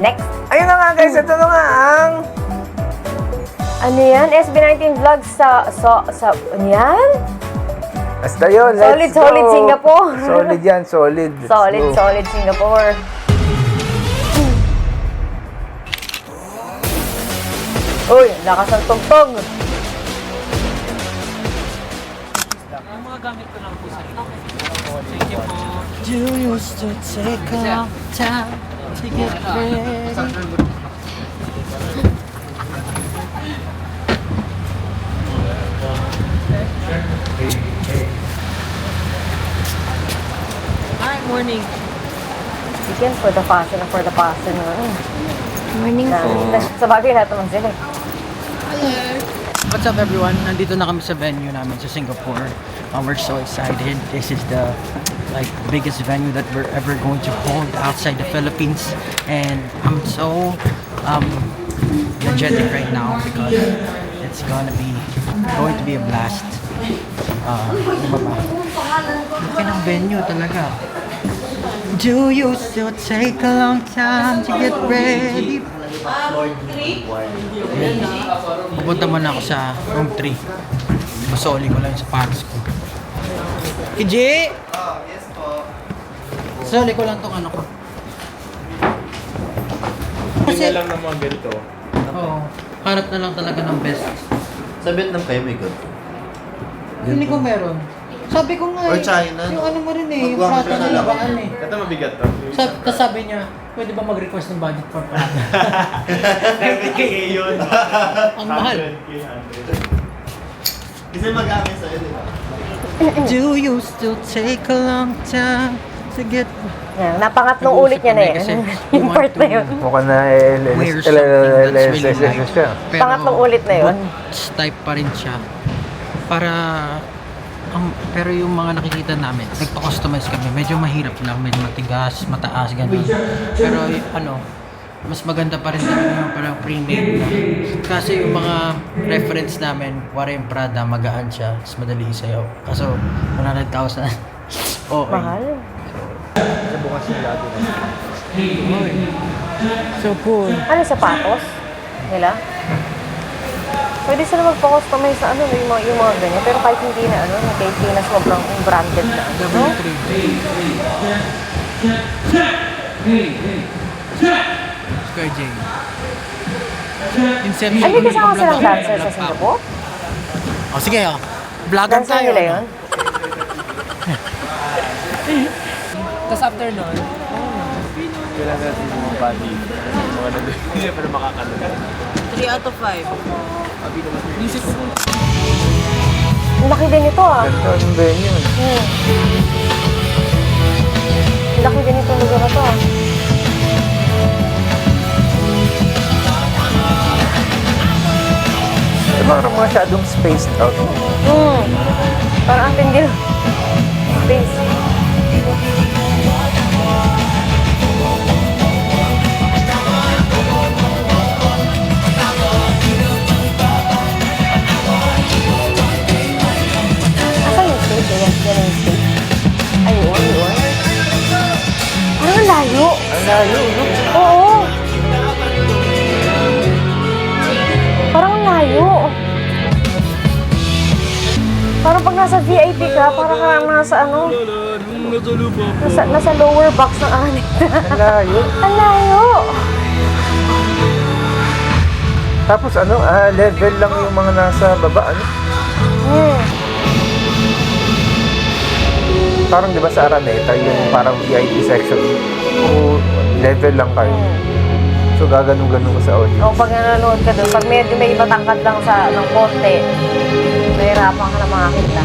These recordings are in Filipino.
Next. Ayun na nga guys, ito na nga ang... Ano yan? SB19 Vlogs sa ano yan? Basta yun, Solid, let's go. solid Singapore. Solid yan, solid. Let's Solid, go. solid Singapore. Uy, lakas ng tugtog. Ang mga gamit ko lang po sa ito. Thank you po. You used to take a long time to get ready. Hi, morning. Again, for the fashion. Morning Sa bagay lahat naman sila. What's up everyone? Nandito na kami sa venue namin sa Singapore. We're so excited. This is the biggest venue that we're ever going to hold outside the Philippines, and I'm so energetic right now because it's going to be a blast. Ano ba? Laki ng venue talaga. Do you still take a long time to get ready? Pupunta muna ako sa room 3. Masoli ko lang yung sapatos ko. KJ! Yes po. Soli ko lang tong ano ko. Kasi lang ng mga ganito. Oo. Hanap na lang talaga ng best. Sa Vietnam kayo may good. Hindi ko meron. Sabi ko nga Or China. yung ano mo rin yung Magwang Prada ka na na lang. labaan eh. Ito mabigat to. Sabi niya, pwede ba mag-request ng budget for Prada? 7K yun. Ang mahal. 100K. Kasi mag-amin sa'yo, di ba? Do you still take a long time to get... Yan, napangatlong ulit niya na Kasi eh. we Yung want part na yun. Mukha na wear something that's really light. siya. Pero Pangatlong ulit na yun. boots type pa rin siya. Para... pero yung mga nakikita namin, nagpa-customize kami. Medyo mahirap lang, medyo matigas, mataas, gano'n. Pero mas maganda pa rin talaga yung parang pre-made na. Kasi yung mga reference namin, wala yung Prada, magaan siya, mas madali isayaw. Kaso, 100,000. Okay. Mahal. Sa bukas yung lagi na. So cool. Ano sapatos nila? Pwede sila magpa-customize sa ano, yung mga ganyan. Pero kahit hindi na ano, kahit hindi na sobrang branded na ano. No? Square J. Inception. Ay, may kasama silang dancer sa Singapore? Oh, sige oh. Vlogger Dancer tayo. nila no? yun? Tapos after nun, Kailangan natin yung mga body. Yung mga nandun. Hindi pa na makakaroon. 3 out of 5. Visit ko. Ang laki din ito ah. Ganito ang venue. Ang laki din itong lugar na to ah. Parang masyadong spaced out. Parang ang tindi lang. Space. Asan yung stage? Yan yung stage. Ayun. Parang ang layo. Ang layo, no? Oo. Parang ang layo. Parang pag nasa VIP ka, parang ka nasa ano, nasa lower box ng anit. Ang layo. Ang layo. Tapos ano, level lang yung mga nasa baba, ano? Parang di ba sa Araneta, yung parang VIP section, level lang kayo. So gaganong-ganong ka sa audience. O pag nanonood ka doon, pag medyo may ibatangkad lang sa ng konti, mahirapan ka na makakita.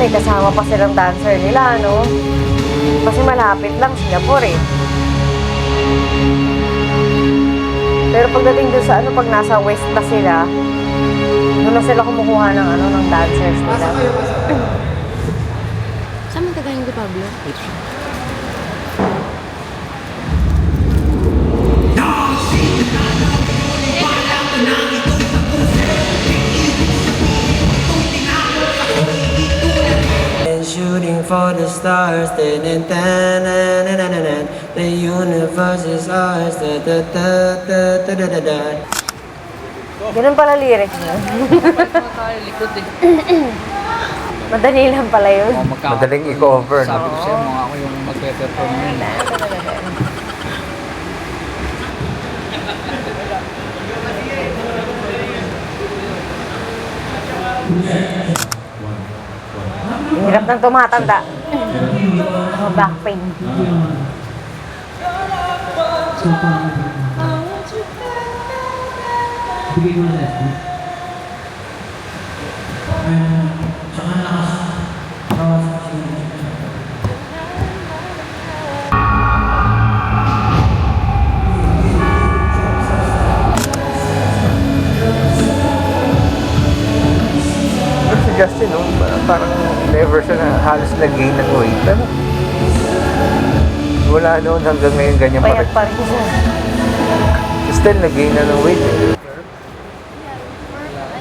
may kasama pa silang dancer nila, no? Kasi malapit lang Singapore eh. Pero pagdating dun sa ano, pag nasa west na sila, doon na sila kumukuha ng ano, ng dancers nila. Saan man tagayin ni Pablo? And shooting for the stars, the universe is ours. Ganun pala lyrics niya. Tayo, likod eh. Madali lang pala yun. Madaling i-cover, Sabi no? ko sa'yo, mga ako yung magpe-perform yun. Ang hirap ng tumatanda. Back pain. Pero si Justin, no? Parang never siya na halos nag-gain ng weight. Ano? Wala noon hanggang ngayon ganyan pa Payat rin. pa rin siya. Still nag-gain na ng weight. Eh.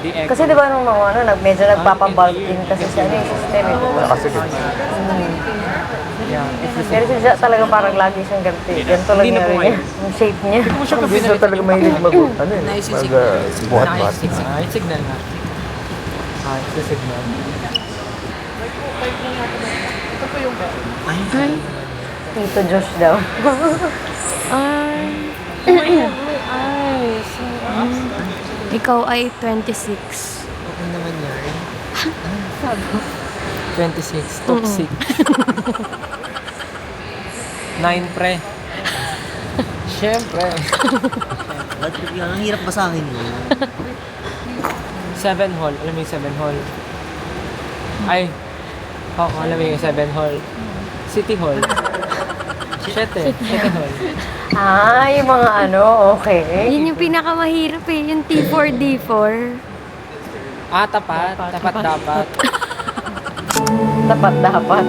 The egg. Kasi di ba nung ano, medyo nagpapabulk din kasi siya ano yung system eh. Kasi Pero siya talaga parang lagi siyang ganito. Ganito lang Hindi na yung, po ano niya, yung shape niya. hindi siya talaga mahilig ano eh, buhat-buhat. It's signal na. It's a signal. Ito po yung Tito Josh daw. Ay. May eyes. Ikaw ay 26. Okay naman yan. 26. Toxic. 9 pre. Siyempre. Ba't ang hirap ba sa akin yun? 7 hall. Alam mo yung 7 hall? Ay. Oo, alam mo yung 7 hall. City Hall. 7 Hall. Ah, yung mga ano, okay. Yun yung pinakamahirap eh. Yung T4, D4. Ah, tapat. Tapat dapat. Dapat.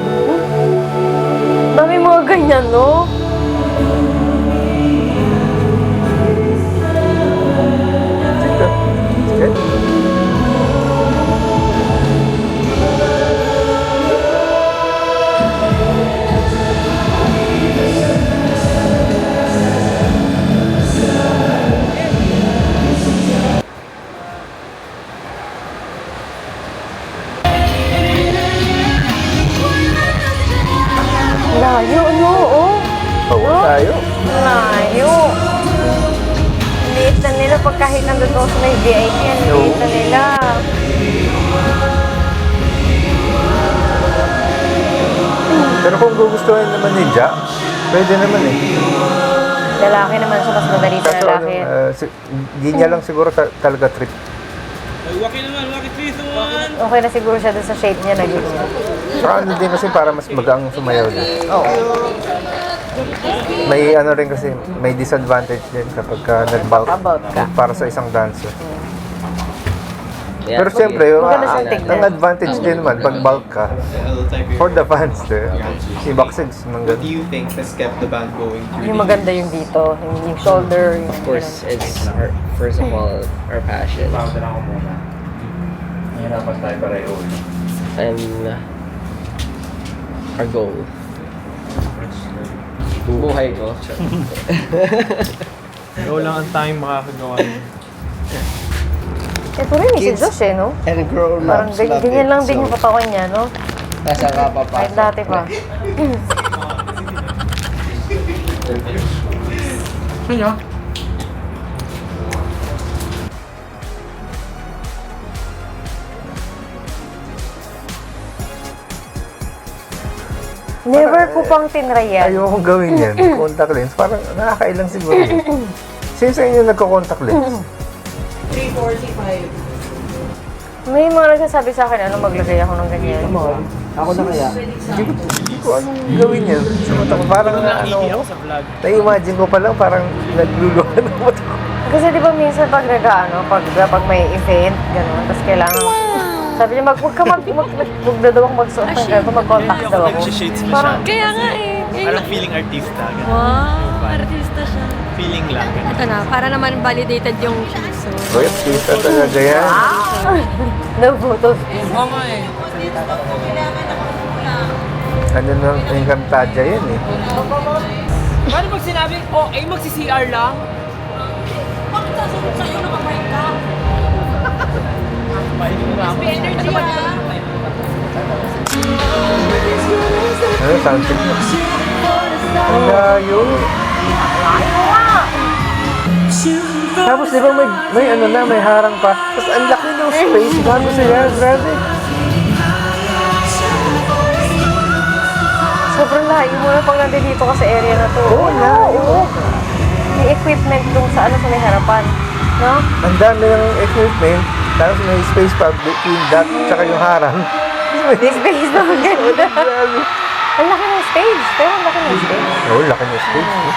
Dami mga ganyan, no? Layo, no? Oh. Oo, tayo. Layo. Liit na nila pag kahit nandun ako sa may VIP, ang liit na nila. Pero kung gugustuhin naman ni Ja, pwede naman eh. Lalaki naman siya, mas madali sa Kaso lalaki. di niya lang siguro talaga trip. Okay na siguro siya dun sa shape niya na ganyan. Saka ano din kasi para mas magaang sumayaw na. Oo. May ano rin kasi, may disadvantage din kapag nag-bulk Nagpapabulk ka. para sa isang dancer. Pero siyempre, Maganda siyang tignan. ang advantage din naman pag bulk ka for the fans, si Baksigs, What do you think has kept the band going through Yung maganda yung dito, yung shoulder, yung Of course, it's our, first of all, our passion. And our goal. Buhay ko. Ikaw lang ang tayong makakagawa yun. Ito rin si Josh eh, no? And grown Parang ganyan lang din yung katawan niya, no? Nasa Kahit kapapasok. dati pa. Kaya, Never ko pang tinry yan. ayaw kong gawin yan, contact lens, parang nakakailang siguro yun. Sino sa inyo nagko-contact lens? May mga nagsasabi sa akin, ano, maglagay ako ng ganyan. Ako na kaya? Hindi ko anong gawin yan. Sa mata ko, parang Nakakiti ako sa vlog. na-imagine ko pa lang, parang nagluluhan ng mata ko. Kasi di ba minsan pag pag may event, gano'n, tapos kailangan, sabi niya, huwag na daw ako magsuot ng ganito, mag-contact daw ako. Nag-shades pa siya. Parang, Kaya nga eh. Parang feeling artista. Ganun. Wow, artista siya. Feeling lang. Ganun. Ito na, para naman validated yung piso. Uy, pista talaga yan. no photos. Oo nga eh. Ano nang Encantadia yan eh. Paano pag sinabi, oh, eh, magsi-CR lang? Ano, soundcheck mo? Ang layo. Tapos di ba may ano na, may harang pa. Tapos ang laki ng space bago sila. Grabe. Sobrang layo mo na pag nandito ka sa area na to. Oo, layo. May equipment dun sa sa may harapan. No? Ang dami ng equipment. Tapos may space pa between that tsaka yung harang. May space na ang ganda. Grabe. Ang laki ng stage. Pero ang laki ng stage. Oo, laki ng space. Eh.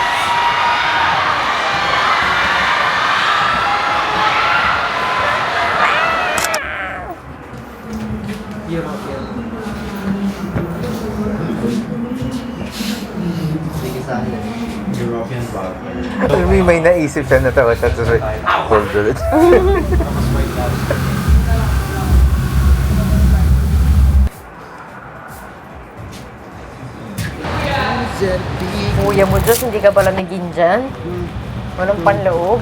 Alam mo, may naisip siya, natawa siya, tapos may hold ulit. Kuya mo Diyos, hindi ka ba lamigin dyan? Walang panloob.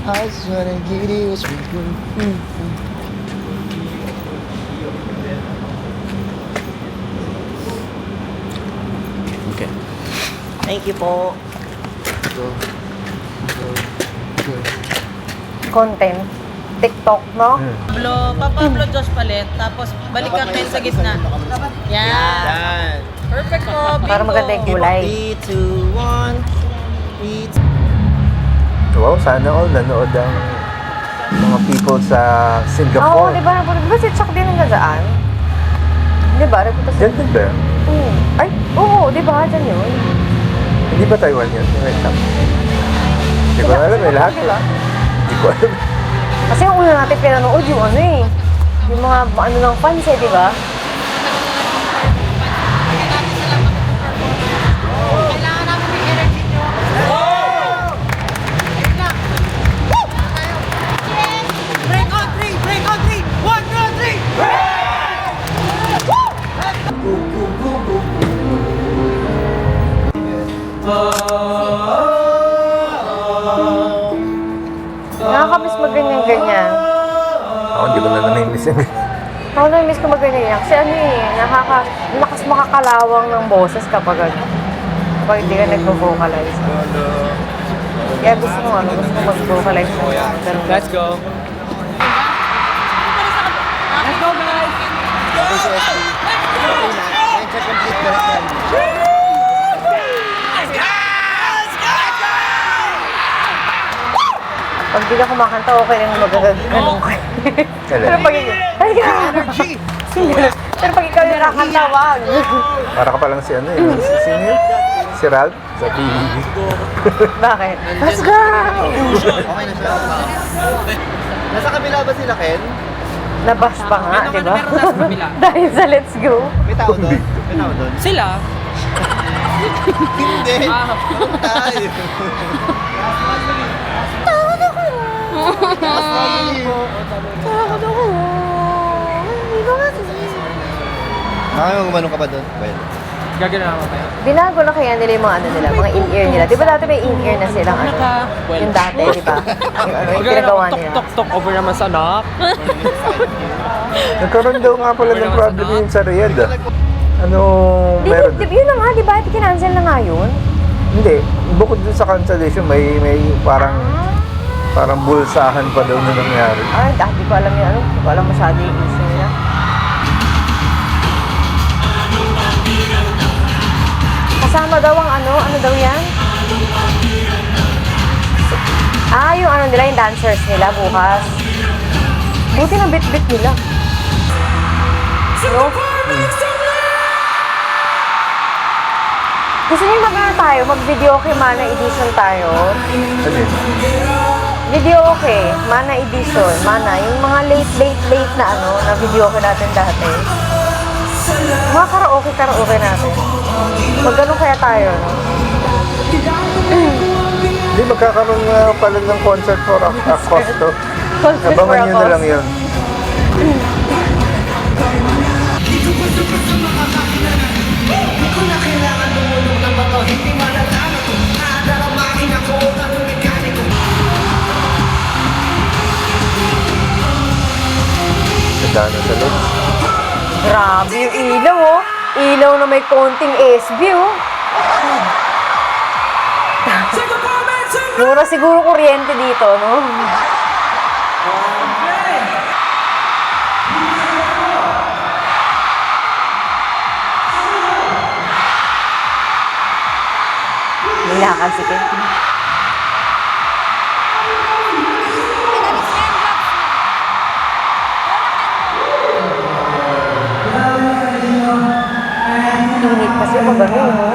I just wanna give you a sweet Okay. Thank you po. Content. TikTok, no? Papa-upload Josh palit, tapos balik ka kayo sa gitna. Yan. Yan. Perfect po. Para maganda yung kulay. 3, 2, 1. Wow, sana all nanood ang mga people sa Oo, Singapore. di ba? Di ba si Chuck din ang nadaan? Di ba? Reputasyon. Diyan din ba? Oo. Ay, oo, di ba? Diyan yun. Hindi ba Taiwan yun? Wait lang. Hindi ko alam eh, lahat. Hindi ko alam. Kasi yung una natin pinanood yung ano eh. Yung mga ano ng fans eh, di ba? Break on 3! Break on 3! 1, 2, 3! Nakakamiss mag-ganyan-ganyan. Ako, hindi ko na namimiss yan. Ako na-miss ko mag-ganyan. Kasi ano eh, lakas makakalawang ng boses kapag hindi ka nag-vocalize. Kaya gusto ko mag-vocalize ng ganun. Let's go. Let's go, guys! Pag di ka kumakanta, okay lang magagaganong ko. Pero pag energy! Pero pag ikaw yung nakakanta, wag. Para ka palang si ano eh. Sino yun? Si Ralph? Sa PBB. Bakit? Let's go! Okay na siya. Nasa kabila ba sila, Ken? Nabas pa nga, di ba? Meron nasa kabila. Dahil sa let's go. May tao doon? May tao doon? Sila? Hindi. Ah. Tayo. Takot ako. Hindi ko kasi. Nakakagumanong ka ba doon? Well. Gagano naman tayo. Binago na kaya nila yung mga ano nila, mga in-ear nila. Di ba dati may in-ear na silang ano? Yung dati, di ba? Yung ano, yung pinagawa nila. Tok-tok over naman sa knock. Nagkaroon daw nga pala ng problem yun sa Riyadh ah. Ano, Di, meron? yun na nga, di ba? Kinancel na nga yun. Hindi. Bukod dun sa cancellation, may parang bulsahan pa daw na nangyari. Ay, di ko alam yun. Ano? Di ko alam masyado yung issue nila. Kasama daw ang ano daw yan? Yung ano nila, yung dancers nila bukas. Buti na bit-bit nila. No? Gusto niyo tayo, mag-video okay, Mana Edition tayo. Ano yun? Video okay, Mana Edition, Mana, yung mga late na na video okay natin dati. Mga karaoke natin. Mag-ganun kaya tayo, no? Hindi, magkakaroon nga pala ng concert for Acosto. Concert for Abangan nyo na lang yun. Ganda na sa loob. Grabe yung ilaw, oh. Ilaw na may konting SB, oh. Mura siguro kuryente dito, no? Nilakad si Ken. Init kasi pag ano, no?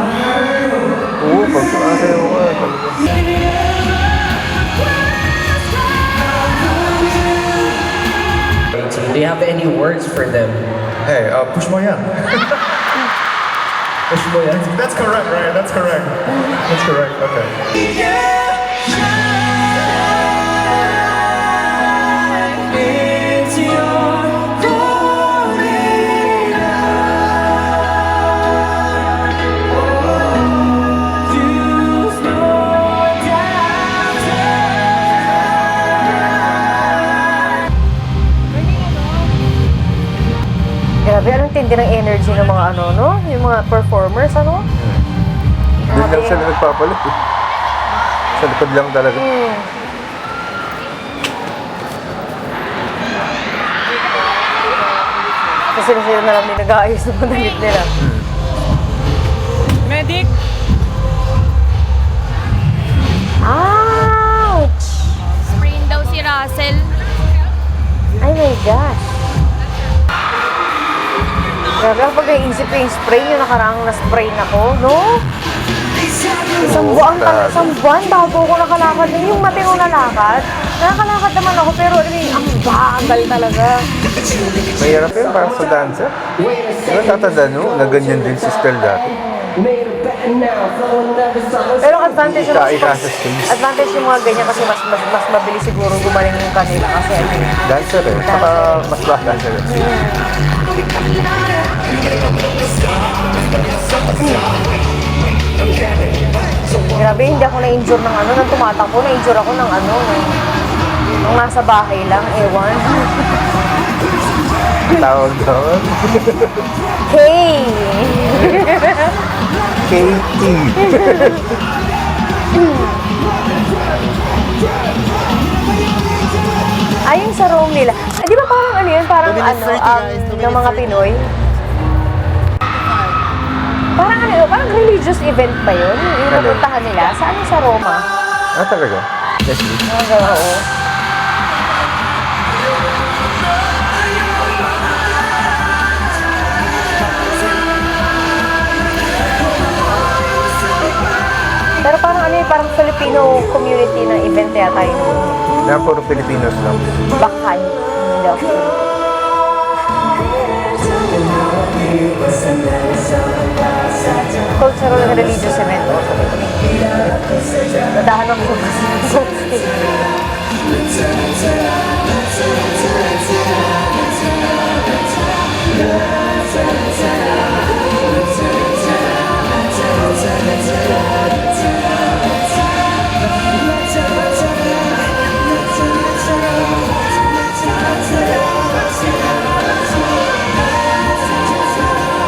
Oo, pag sumasayaw ko, talaga. Do you have any words for them? Hey, push mo yan. Push mo yan. That's correct, right? That's correct. That's correct, okay. Grabe, anong tindi ng energy ng mga no? Yung mga performers, ano? Doon lang sila nagpapalit eh. Sa likod lang talaga. Kasi sila na lang din nag-aayos ng mga damit nila. Medic! Ouch! Sprain daw si Russell. Ay my gosh! Grabe ako pag naisip ko yung spray, yung nakaraang na-spray na ko, no? Isang buwan bago ako nakalakad. Yung matinong nalakad, nakakalakad naman ako, pero ang bagal talaga. Mahirap yun para sa dancer. Diba tatanda no? Na ganyan din si Stel dati. Pero advantage yung Ika sa stage. advantage yung mga ganyan kasi mas mabilis siguro gumaling yung kanila kasi Dancer eh. Saka mas bata sila. Grabe, hindi ako na-injure ng nang tumatakbo, na-injure ako ng nung nasa bahay lang, ewan. Tawag doon. Hey! KT. Ayun sa room nila. Di ba parang yun? Parang ng mga Pinoy? Parang religious event ba yun? Yung napuntahan nila? Saan sa Roma? Ah, talaga? Leslie? Oo. Pero parang parang Filipino community na event yata yun. Na puro Pilipinos lang. Bakay. Hindi ako sure. Cultural and religious event also. Nadahan ako sa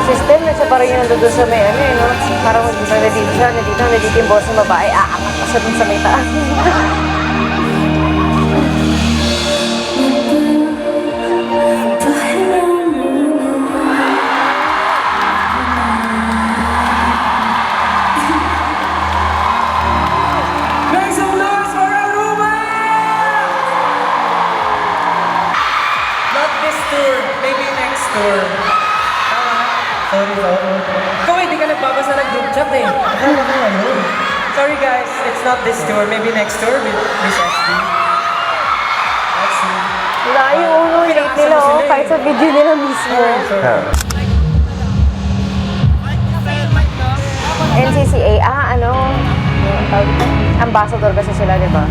system na siya parang yung nandun sa may no? Parang mag-isa na dito siya, nandito yung boss ng babae, aangat pa siya dun sa may taas. Make some noise for Aruba! Not this tour, maybe next tour. Sorry, sorry. Kung hindi ka nagbabasa ng group chat eh. Sorry guys, it's not this tour. Maybe next tour with Miss SB. Let's see. Layo ulo, rate nila oh, kahit sa video nila mismo. NCCA, ano? Ambassador kasi sila, di ba?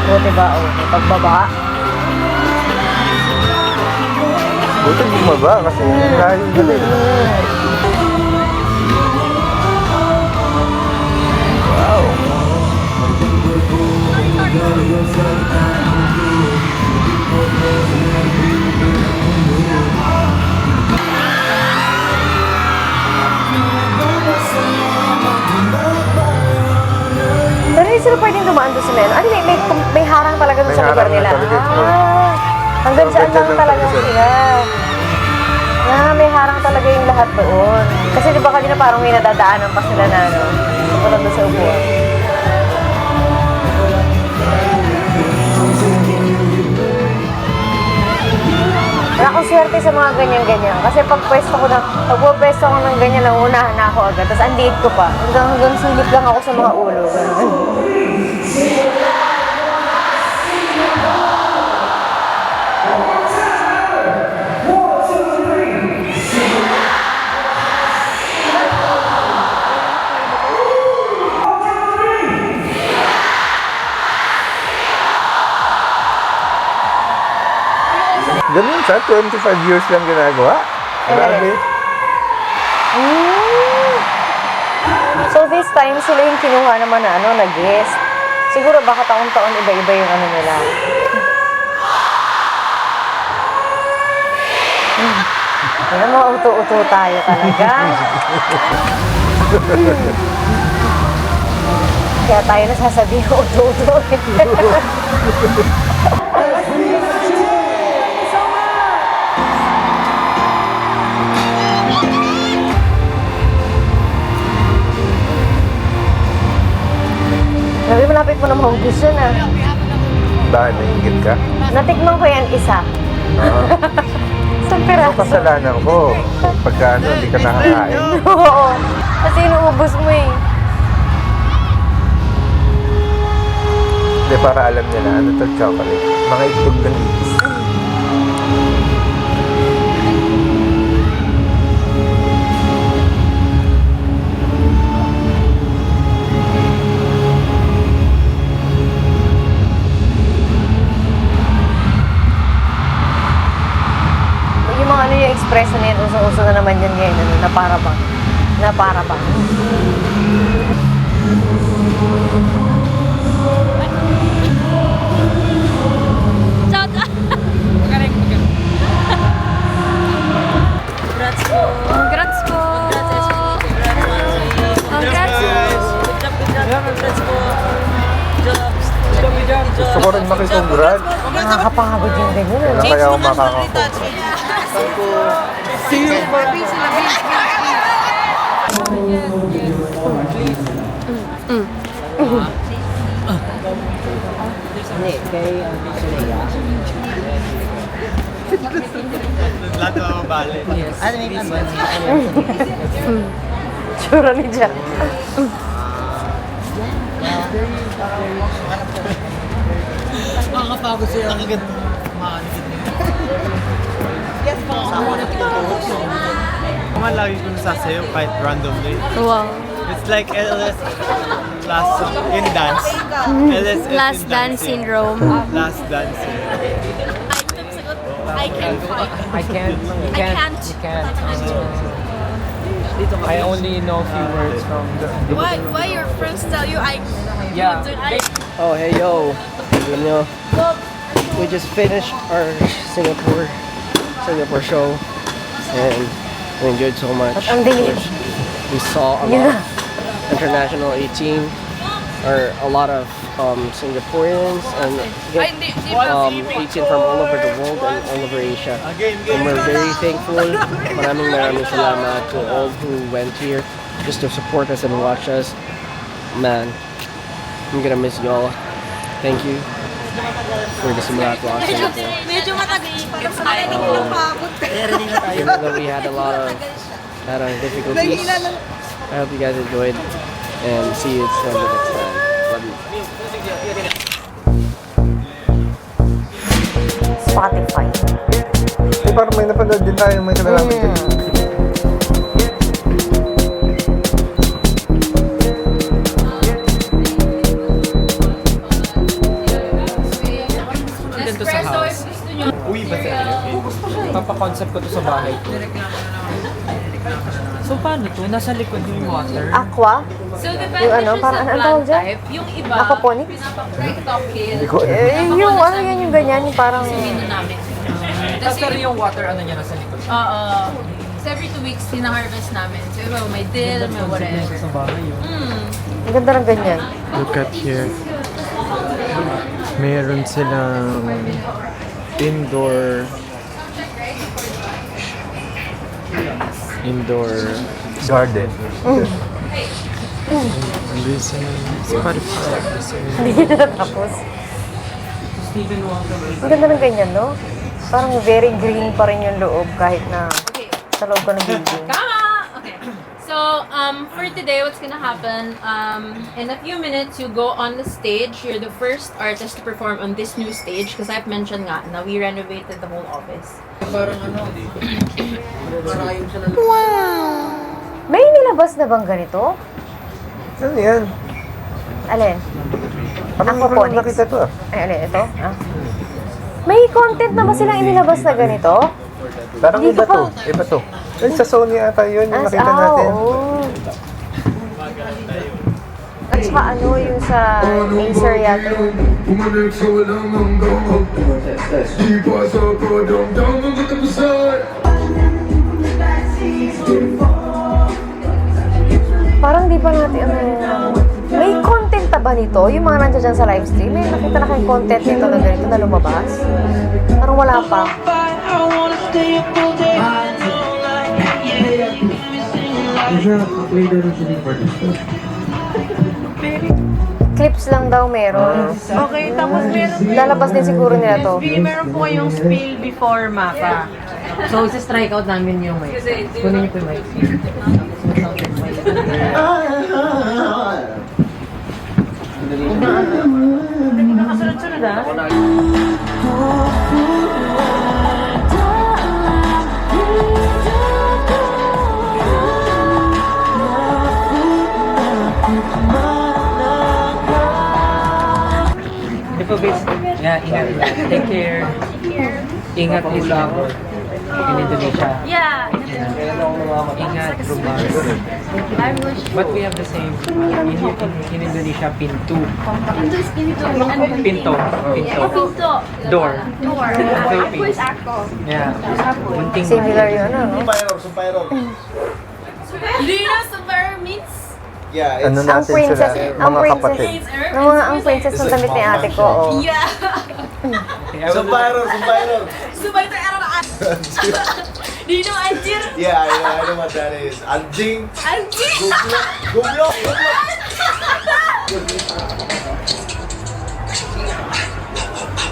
Buti ba, oh, may pagbaba. Buti bumaba kasi layo nila eh. Wow. Pero hindi sila pwedeng dumaan doon sa men. Ano, may harang talaga doon May sa lugar harang nila. na talaga. Hanggang saan Hanggang lang dyan talaga lang talaga sila. May harang talaga yung lahat doon. Kasi di ba kanina parang may nadadaanan pa sila na ano, pupunta doon sa upuan. Wala akong swerte sa mga ganyan-ganyan. Kasi pag pwesto ko ng ganyan, nauunahan na ako agad. Tapos andiit ko pa. Hanggang silip lang ako sa mga ulo. Ganun. Ganun siya, 25 years lang ginagawa. Grabe. So this time, sila yung kinuha naman na nag-guest. Siguro baka taon-taon iba-iba yung ano nila. Alam mo, uto-uto tayo talaga. Kaya tayo nasasabihin uto-uto. Sabi, malapit mo na maubos yun ah. Bakit nainggit ka? Natikman ko yan isa. Isang piraso. Kasalanan ko. Pagka hindi ka nakakain. Oo. Kasi inuubos mo eh. Hindi, para alam nila, ano to chocolate? Mga itlog ng itis. Yung mga yung expression na yan, uso-uso na naman yan ngayon, na para bang. Na para bang. Congrats po. Congrats po. Congrats po. Gusto ko rin makikongrat. Nakakapagod yung ganyan. Kailan kaya ako makakakongrat? See you for Lahat na mabali. Tsura ni Jack. Nakakapagod sila. Mga lagi ko nasasayaw kahit randomly. Wow. It's like LS last in dance. LS Last dance syndrome. Last dance. I can't fight. I can't. You I can't. can't. You can't. I only know a few words from the... Why your friends tell you I... Yeah. Oh, hey, yo. Alam nyo, we just finished our Singapore show and we enjoyed so much. At ang dilim. We saw a Yeah. lot. international 18 or a lot of Singaporeans and 18 from all over the world and all over Asia. And we're very thankful. Maraming salamat to all who went here just to support us and watch us. Man, I'm gonna miss y'all. Thank you for the Simulat Rock Singapore. Medyo matagal. Parang sa akin, hindi ko lang paabot. Even though we had a lot of difficulties, I hope you guys enjoyed and see you soon the next time. Love you. Spotify. Parang may napanood din tayo may kinalaman din. Dito sa house. Uy, ba Papakoncept ko to sa bahay ko. So paano to? Nasa likod yung water? Aqua? So, Yung ano, parang ano ang tawag dyan? Yung iba, Aquaponics? Hindi ko alam. Yung ano yan, yung ganyan, yung parang... namin. Tapos pero yung water, ano niya nasa likod? Oo. So, every 2 weeks, tina-harvest namin. So, iba, may dill, may whatever. Sa bahay yun. Ang ganda ng ganyan. Look at here. Meron silang indoor Garden. Hindi na natapos. Ang ganda ng ganyan, no? Parang very green pa rin yung loob kahit na sa loob ko ng building. Okay. So, for today, what's gonna happen, in a few minutes, you go on the stage. You're the first artist to perform on this new stage because I've mentioned nga na we renovated the whole office. Parang ano, marayong siya na May nilabas na bang ganito? Ano yan? Alin? Parang Aquaponics. nakita to ah. Ay, alin? Ito? Ah. May content na ba silang inilabas na ganito? Parang Hindi iba ko to. Iba to. Ay, sa Sony ata yun yung nakita natin. Oo. At saka ano yung sa Acer yata yun. Parang di pa natin may content na ba nito? Yung mga nandiyan dyan sa live stream, may nakita na kayong content nito na ganito na lumabas? Parang wala pa. Clips lang daw meron. Okay, tapos meron Lalabas din siguro nila to. meron po kayong spill before mapa. So, isa-strike out namin yung mic. Kunin niyo po yung mic. Hindi nakasunod-sunod ah. Ito, base. Yeah, ingat. Take care. Ingat lang. In Indonesia. Yeah. Ingat, Rumar. But we have the same. In Indonesia, pintu. Pinto. Pinto. Door. Philippines. Yeah. Bunting. Similar yun, ano? Do you know Super means? Yeah, ano Ang natin princess, sila, ang mga princess, kapatid. ang princess ng damit ni ate ko, oh. Yeah. Sumpairor. Super ito era na Do you know Anjir? Yeah, I know what that is. Anjing. Anjir! Gublok.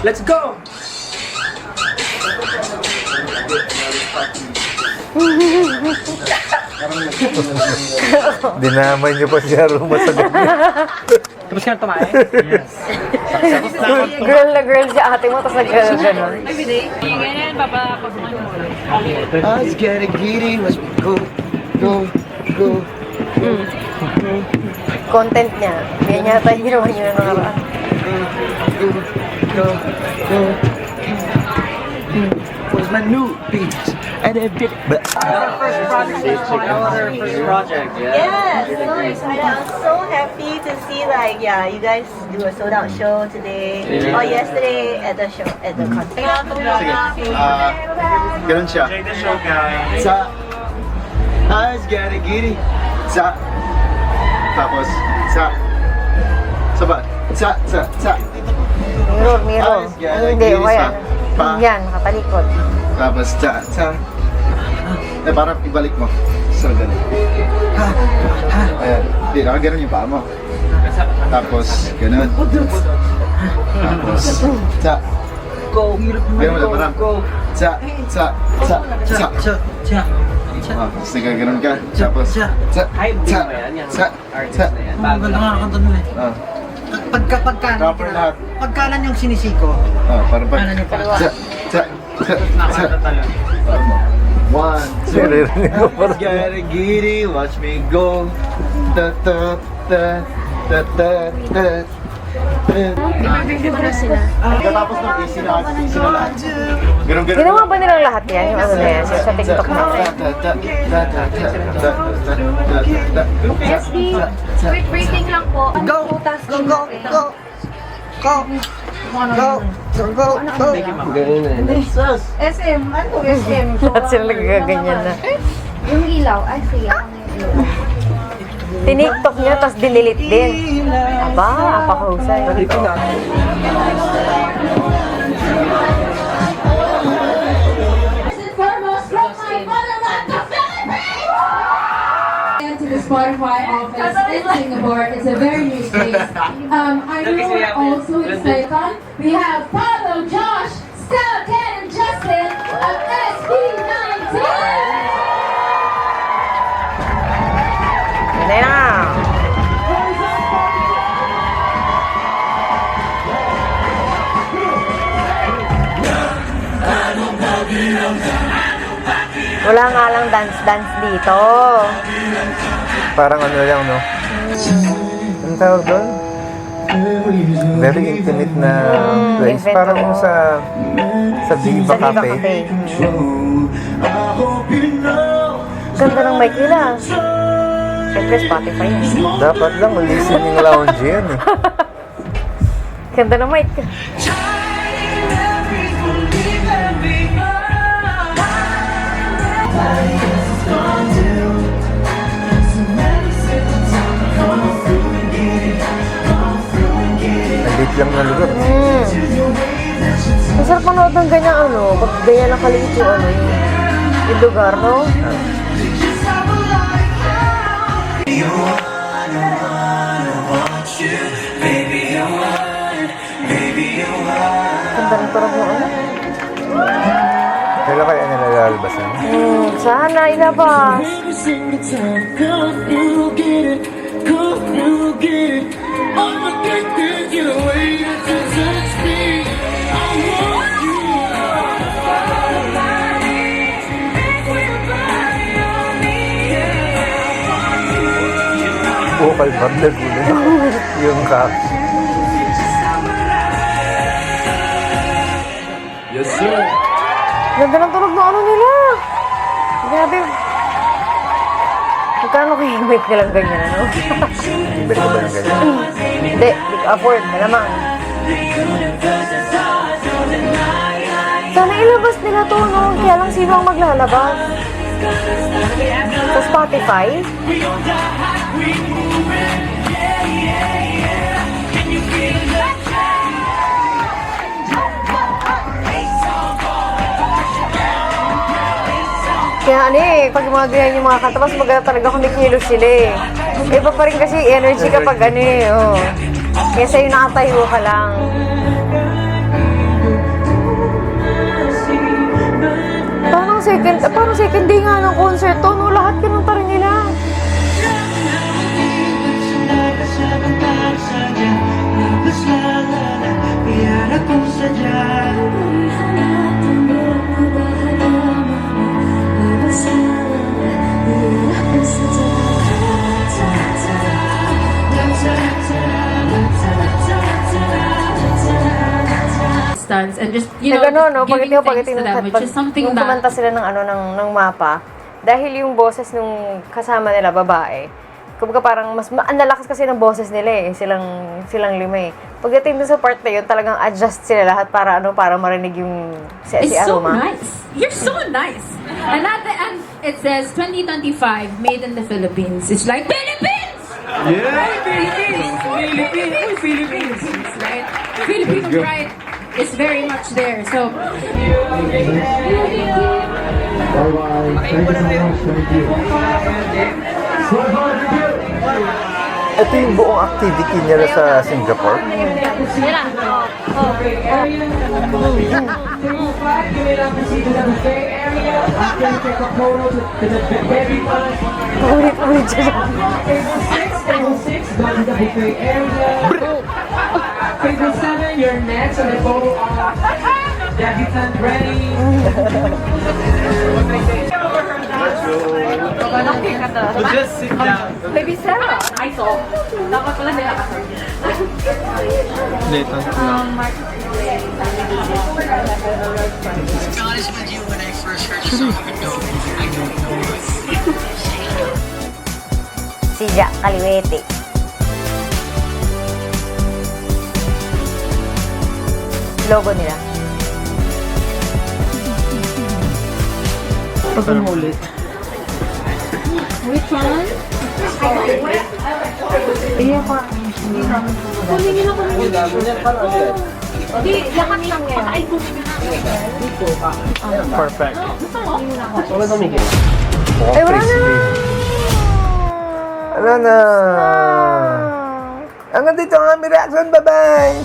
Let's go! Dinamay niyo pa si Aruma sa gabi. Tapos ka na tumae? Yes. Girl na girl si ate mo, tapos nag-girl gano'n. Everyday? Ganyan, papapagpunan mo. I was getting giddy, let's go. Content niya. Yan yata yung ginawa niya na nakaraan. Was my new beat, and it did. But First project. Yes, I'm so happy to see you guys do a sold out show today or yesterday at the show at the concert. Ganun siya. Sa I was getting giddy. Sa Tapos, sa. Saba. Sa. Mirror. Ayos, yan. Ay, hindi, o Giris kaya. pa. Yan, nakatalikod. Tapos, sa. Parang ibalik mo. So, ganun. Ayan. Hindi, nakaganon yung paa mo. Tapos, ganun. Tapos, sa. Ganun mo lang, parang. Sa. Tapos, nagaganon ka. Tapos, sa. Ang ganda nga kanta nila eh. Proper lahat. Pagkalan yung sinisiko. Parang pag. Kanan yung paa. Sa. One, two, Naririnig ko let's get it giddy, watch me go. Ta ta ta ta ta ta. Tapos ng easy na lahat. Ganun. Ginawa ba nilang lahat yan? Yung ano na yan? Sa TikTok na yan? SB, quick briefing lang po. Go! Ganun na yun. SM, ano SM? Lahat sila nagaganyan na. Yung ilaw, ay sige. Tiniktok niya, tapos dinilit din. Aba, apakahusay. To the Spotify office in Singapore. It's a very new space. I know we're also excited. We have Paulo, Josh, Stella, Ken, and Justin of SB19. Yan na. Wala nga lang dance dito. Parang ano lang, no? Anong tawag doon? Very intimate na place. Event, Parang oo. sa Viva Sa Viva Cafe. Cafe. Ganda ng mic nila. Siyempre, Spotify. Dapat lang, listening lounge yan eh. Ganda ng mic. Nandit lang na lugar. Masarap manood ng ganyan pag ganyan lang kaliit yung yung lugar, no? Ganda ng turog mo, Kailan kaya nilalabasan? Sana ilabas. Vocal bundle yung cap. Yes, sir. Ganda ng tunog ng nila. Grabe. Magkano kayo yung mic nilang ganyan, ano? Bili ko ba ng ganyan? Hindi, di ka afford. Malamang. Sana ilabas nila to, no? Kaya lang sino ang maglalabas? Sa Spotify? Kaya pag mga ganyan yung mga kanta, mas maganda talaga kung kilos sila eh. Iba pa rin kasi energy kapag Kaya sa'yo nakatayo ka lang. Parang second day nga ng concert to, no? Lahat kinunta rin nila. And just, you know, giving thanks to them, which is something nung that... kumanta sila ng mapa, dahil yung boses nung kasama nila, babae, kumbaga parang ang lalakas kasi ng boses nila silang lima eh. Pagdating dun sa part na yun, talagang adjust sila lahat para marinig yung si It's so Aroma. nice. You're so nice. And at the end, it says 2025, made in the Philippines. It's like, Philippines! Philippines, right? Filipino pride is very much there. So, Ito yung buong activity nila sa Singapore. Ulit-ulit siya. Table 7, you're next on the photo op. Debutant ready. Just sit down. Baby Sarah. I saw. Dapat pala nila ka. Later. To be honest with you, when I first heard the song, I don't know. Si Jack Kaliwete. Logo nila. Pag-umulit. Which one? Iya pa. Kumingin ako ng Hindi, lahat lang ngayon. Perfect. Wala tumigil. Mukhang crispy. Wala na. Hanggang dito ang aming reaction. Bye-bye!